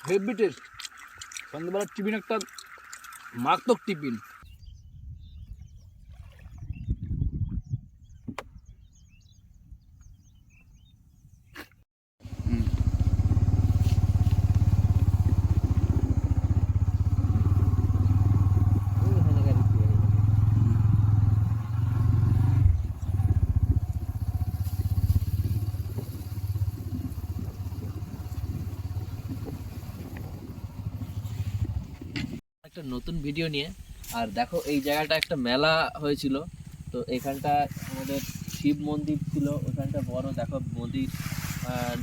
Heavy taste. সন্ধ্যাবেলার tiffin একটা মারাত্মক টিফিন। একটা নতুন ভিডিও নিয়ে। আর দেখো এই জায়গাটা একটা মেলা হয়েছিল, তো এখানটা আমাদের শিব মন্দির ছিল, ওখানটা বড় দেখো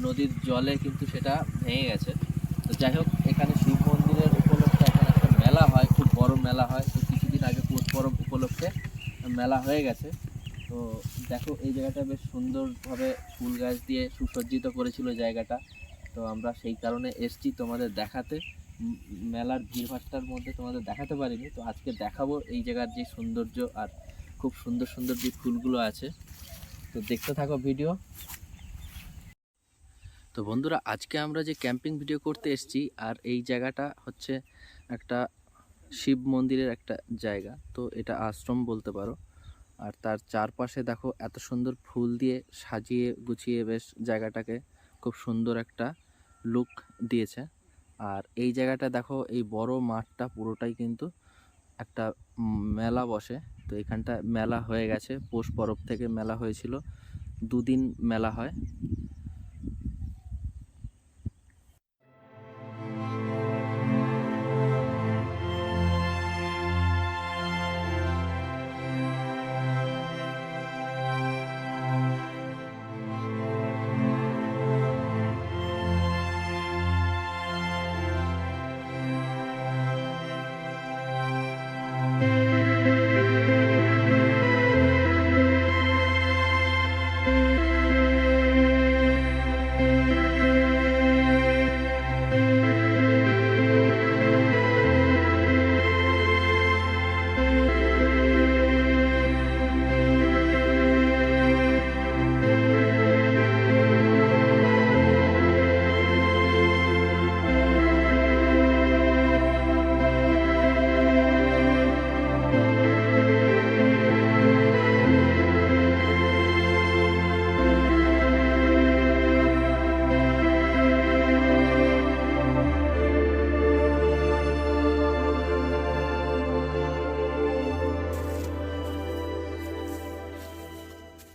নদীর জলে কিন্তু সেটা ভেঙে গেছে। তো যাই হোক, এখানে শিব মন্দিরের উপলক্ষে এখানে একটা মেলা হয়, খুব বড় মেলা হয়। তো কিছুদিন আগে পৌষ পরব উপলক্ষে মেলা হয়ে গেছে। তো দেখো এই জায়গাটা বেশ সুন্দরভাবে ফুল গাছ দিয়ে সুসজ্জিত করেছিল জায়গাটা। তো আমরা সেই কারণে এসছি তোমাদের দেখাতে। মেলার ভিড়ভাট্টার মধ্যে তোমাদের দেখাতে পারিনি, তো আজকে দেখাবো এই জায়গার যে সৌন্দর্য আর খুব সুন্দর সুন্দর যে ফুলগুলো আছে। তো দেখতে থাকো ভিডিও। তো বন্ধুরা, আজকে আমরা যে ক্যাম্পিং ভিডিও করতে এসেছি, আর এই জায়গাটা হচ্ছে একটা শিব মন্দিরের একটা জায়গা। তো এটা আশ্রম বলতে পারো। আর তার চারপাশে দেখো এত সুন্দর ফুল দিয়ে সাজিয়ে গুছিয়ে বেশ জায়গাটাকে খুব সুন্দর একটা লুক দিয়েছে। আর এই জায়গাটা দেখো, এই বড় মাঠটা পুরোটাই কিন্তু একটা মেলা বসে। তো এখানটা মেলা হয়ে গেছে, পৌষ পরব থেকে মেলা হয়েছিল, দুদিন মেলা হয়।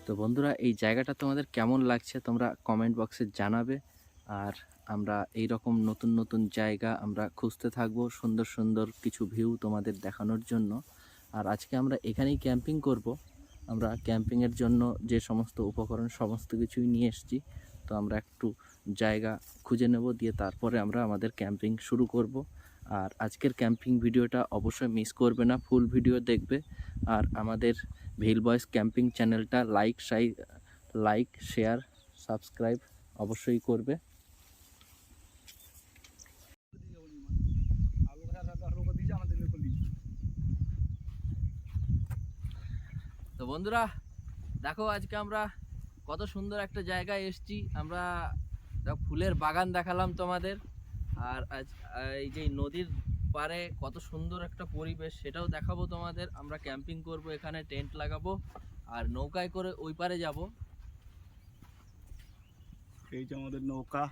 তো বন্ধুরা, এই জায়গাটা তোমাদের কেমন লাগছে তোমরা কমেন্ট বক্সে জানাবে। আর আমরা এই রকম নতুন নতুন জায়গা আমরা খুঁজতে থাকবো, সুন্দর সুন্দর কিছু ভিউ তোমাদের দেখানোর জন্য। আর আজকে আমরা এখানেই ক্যাম্পিং করব। আমরা ক্যাম্পিংয়ের জন্য যে সমস্ত উপকরণ সমস্ত কিছুই নিয়ে এসেছি। তো আমরা একটু জায়গা খুঁজে নেব, দিয়ে তারপরে আমরা আমাদের ক্যাম্পিং শুরু করব। আর আজকের ক্যাম্পিং ভিডিওটা অবশ্যই মিস করবে না, ফুল ভিডিও দেখবে। আর আমাদের ভিল বয়েস ক্যাম্পিং চ্যানেলটা লাইক শেয়ার সাবস্ক্রাইব অবশ্যই করবে। তো বন্ধুরা দেখো, আজকে আমরা কত সুন্দর একটা জায়গায় এসেছি। আমরা ফুলের বাগান দেখালাম তোমাদের। আর এই যে নদীর পাড়ে কত সুন্দর একটা পরিবেশ সেটাও দেখাবো তোমাদের। আমরা ক্যাম্পিং করব, এখানে টেন্ট লাগাবো আর নৌকায় করে ওই পারে যাব। এই যে আমাদের নৌকা,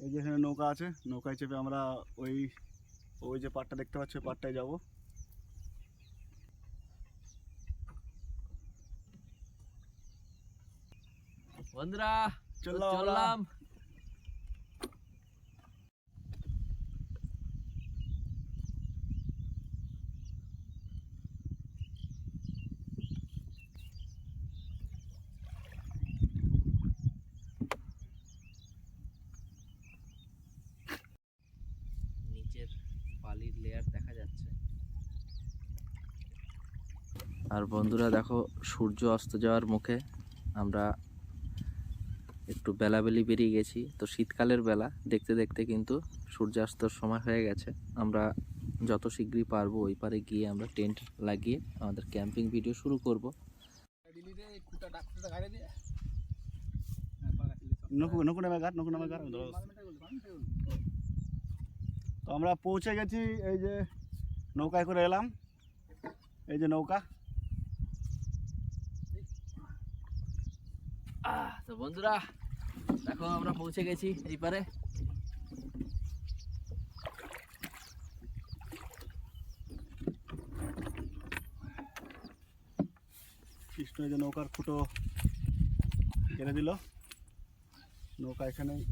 এই যে এখানে নৌকা আছে, নৌকায় চেপে আমরা ওই ওই যে পাড়টা দেখতে পাচ্ছ, ওই পাড়টায় যাবো। বন্ধুরা চললাম। চললাম। নিচের বালির লেয়ার দেখা যাচ্ছে। আর বন্ধুরা দেখো, সূর্য অস্ত যাওয়ার মুখে। আমরা একটু বেলাবেলি বেরিয়ে গেছি, তো শীতকালের বেলা দেখতে দেখতে কিন্তু সূর্যাস্তর সময় হয়ে গেছে। আমরা যত শীঘ্রই পারবো ওই পারে গিয়ে আমরা টেন্ট লাগিয়ে আমাদের ক্যাম্পিং ভিডিও শুরু করব। নকুন নামে ঘাট তো আমরা পৌঁছে গেছি। এই যে নৌকায় করে এলাম, এই যে নৌকা। তো বন্ধুরা দেখো আমরা পৌঁছে গেছি এই পারে। কৃষ্ণ এই যে নৌকার ফুটো কেটে দিল, নৌকা এখানেই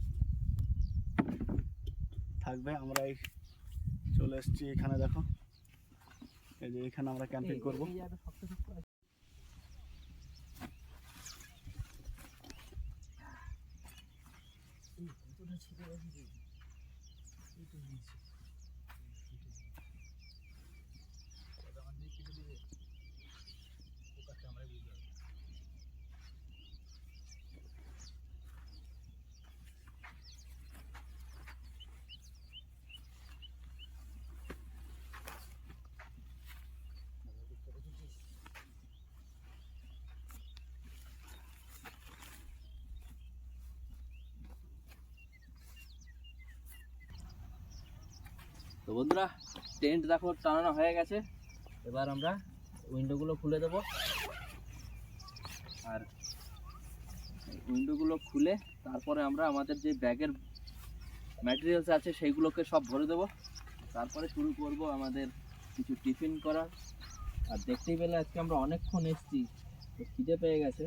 থাকবে। আমরা এই চলে এসেছি এখানে, দেখো এই যে এখানে আমরা ক্যাম্পিং করবো। তো বন্ধুরা টেন্ট দেখো টানানো হয়ে গেছে। এবার আমরা উইন্ডোগুলো খুলে দেব, আর উইন্ডোগুলো খুলে তারপরে আমরা আমাদের যে ব্যাগের ম্যাটেরিয়ালস আছে সেইগুলোকে সব ভরে দেব। তারপরে শুরু করব আমাদের কিছু টিফিন করার। আর দেখতেই পেলে আজকে আমরা অনেকক্ষণ এসেছি, তো খিদে পেয়ে গেছে।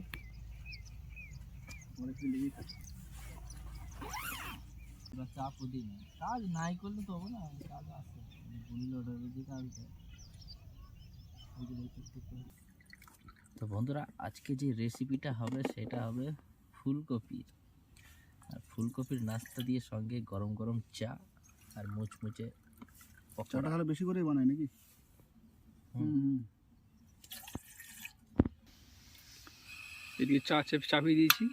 চাপ দিই না, কাজ নাই করলে তো হবে না, কাজ আছে তো বন্ধুরা আজকে যে রেসিপিটা হবে সেটা হবে ফুলকপির। আর ফুলকপির নাস্তা দিয়ে সঙ্গে গরম গরম চা আর মুচমুচে চাটা পকোড়া। তাহলে বেশি করেই বানাই নাকি? এদিকে চা চাপিয়ে দিয়েছি।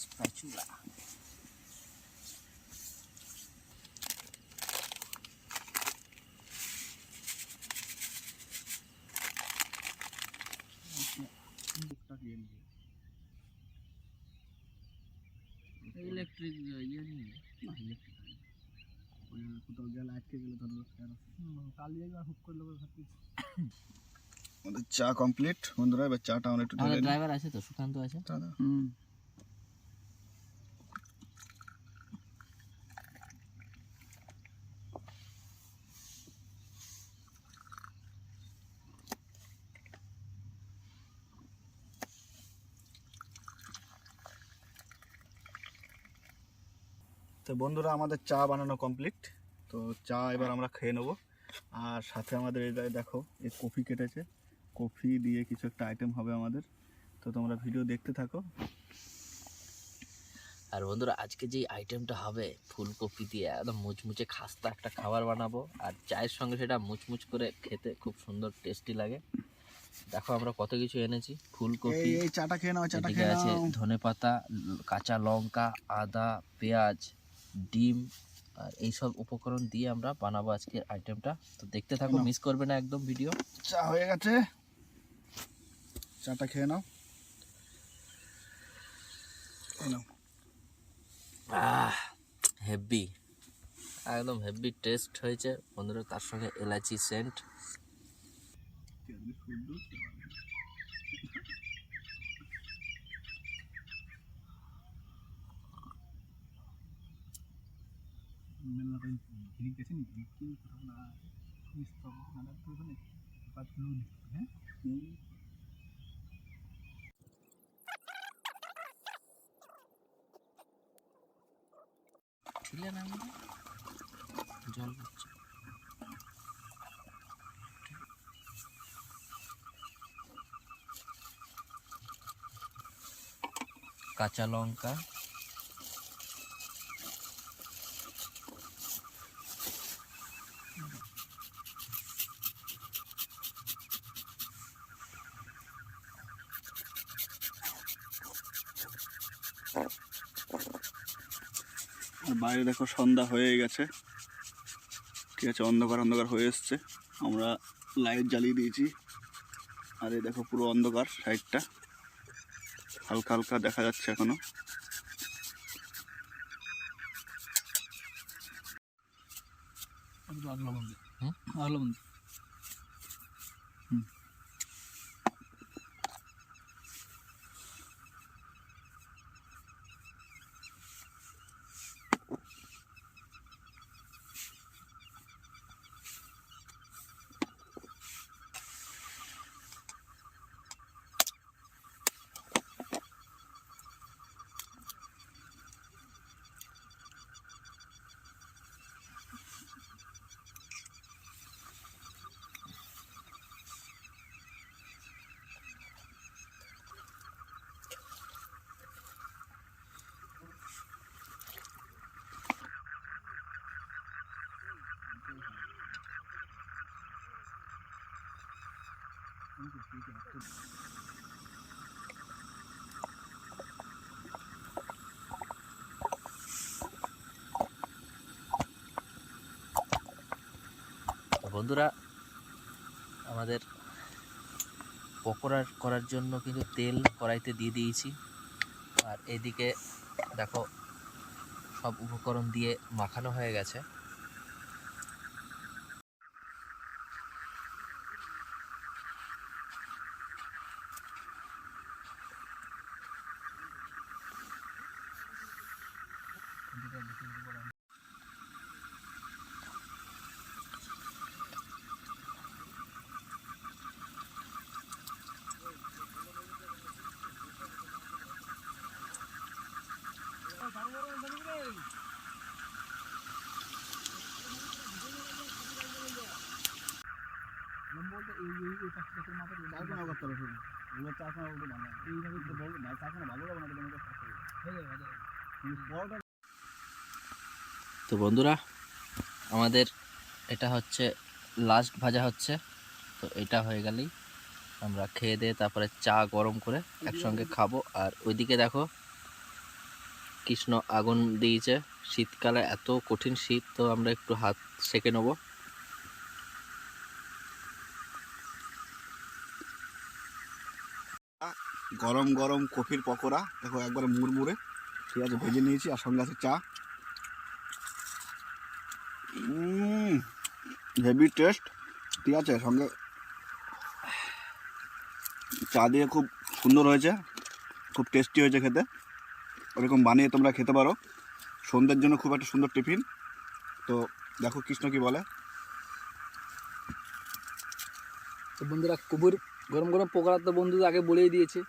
Spatula. ইলেকট্রিক ইয়ে নেই না, ইলেকট্রিক কোথাও গেলে আটকে গেলে ধরো কালিয়ে হুক করলে আমাদের চা কমপ্লিট বন্ধুরা। এবার চাটা আমরা একটু ঢেলে নিই। ড্রাইভার আছে তো, সুকান্ত আছে। তো বন্ধুরা আমাদের চা বানানো কমপ্লিট। তো চা এবার আমরা খেয়ে নেবো। আর সাথে আমাদের এই দেখো এই কফি কেটেছে, কফি দিয়ে কিছু একটা আইটেম হবে আমাদের। তো তোমরা ভিডিও দেখতে থাকো। আর বন্ধুরা আজকে যে আইটেমটা হবে ফুলকপি দিয়ে একদম মুচমুচে খাস্তা একটা খাবার বানাবো, আর চায়ের সঙ্গে সেটা মুচমুচ করে খেতে খুব সুন্দর টেস্টি লাগে। দেখো আমরা কত কিছু এনেছি, ফুলকপি, এই চাটা খেয়ে নাও, চাটা এদিকে খেয়ে আছে নাও। ধনেপাতা, কাঁচা লঙ্কা, আদা, পেঁয়াজ, ডিম, আর এইসব উপকরণ দিয়ে আমরা বানাবো আজকের আইটেমটা। তো দেখতে থাকো, মিস করবে না একদম ভিডিও। চা হয়ে গেছে, চাটা খেয়ে নাও। হেভি, একদম হেভি টেস্ট হয়েছে বন্ধুরা, তার সঙ্গে এলাচি সেন্ট। ছিলেন আমি জল পড়ছে। কাঁচা লঙ্কা, আর বাইরে দেখো সন্ধ্যা হয়ে গেছে, ঠিক আছে, অন্ধকার অন্ধকার হয়ে এসছে। আমরা লাইট জ্বালিয়ে দিয়েছি, আর এই দেখো পুরো অন্ধকার, সাইডটা হালকা হালকা দেখা যাচ্ছে এখনো। তো বন্ধুরা, আমাদের পকোড়া করার জন্য কিন্তু তেল কড়াইতে দিয়ে দিয়েছি, আর এদিকে দেখো সব উপকরণ দিয়ে মাখানো হয়ে গেছে। তো বন্ধুরা, আমাদের এটা হচ্ছে লাস্ট ভাজা হচ্ছে। তো এটা হয়ে গেলেই আমরা খেয়ে দিয়ে তারপরে চা গরম করে একসঙ্গে খাবো। আর ওইদিকে দেখো কৃষ্ণ আগুন দিয়েছে, শীতকালে এত কঠিন শীত, তো আমরা একটু হাত সেঁকে নেবো। গরম গরম কফির পকোড়া দেখো, একবারে মুড়মুড়ে, ঠিক আছে, ভেজে নিয়েছি, আর সঙ্গে আছে চা। হেভি টেস্ট, ঠিক আছে, সঙ্গে চা দিয়ে খুব সুন্দর হয়েছে, খুব টেস্টি হয়েছে খেতে। ওরকম বানিয়ে তোমরা খেতে পারো, সন্ধ্যের জন্য খুব একটা সুন্দর টিফিন। তো দেখো কৃষ্ণ কি বলে। তো বন্ধুরা, কুবুর গরম গরম পকোড়া তো বন্ধুদের আগে বলেই দিয়েছে,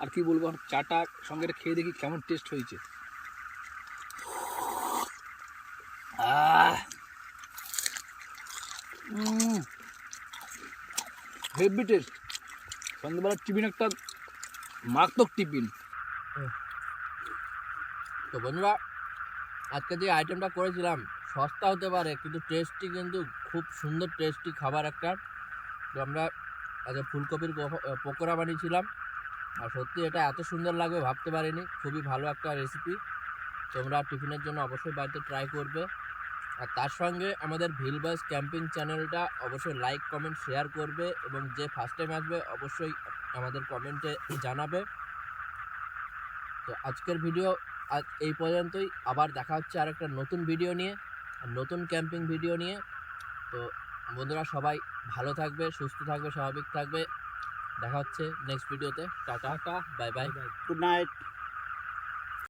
আর কি বলবো, চাটা সঙ্গে এটা খেয়ে দেখি কেমন টেস্ট হয়েছে। Heavy taste. সন্ধ্যাবেলার টিফিন একটা মারাত্মক টিফিন। তো বন্ধুরা, আজকে যে আইটেমটা করেছিলাম সস্তা হতে পারে, কিন্তু টেস্টি, কিন্তু খুব সুন্দর টেস্টি খাবার একটা। তো আমরা আজকে ফুলকপির পকোড়া বানিয়েছিলাম, আর সত্যি এটা এত সুন্দর লাগবে ভাবতে পারিনি। খুবই ভালো একটা রেসিপি, তোমরা টিফিনের জন্য অবশ্যই বাড়িতে ট্রাই করবে। আর তার সঙ্গে আমাদের ভিল বয়েস ক্যাম্পিং চ্যানেলটা অবশ্যই লাইক কমেন্ট শেয়ার করবে, এবং যে ফার্স্ট টাইম আসবে অবশ্যই আমাদের কমেন্টে জানাবে। তো আজকের ভিডিও আজ এই পর্যন্তই, আবার দেখা হচ্ছে আর একটা নতুন ভিডিও নিয়ে, নতুন ক্যাম্পিং ভিডিও নিয়ে। তো বন্ধুরা, সবাই ভালো থাকবে, সুস্থ থাকবে, স্বাভাবিক থাকবে। দেখা হচ্ছে নেক্সট ভিডিওতে। Tata, bye bye, good night.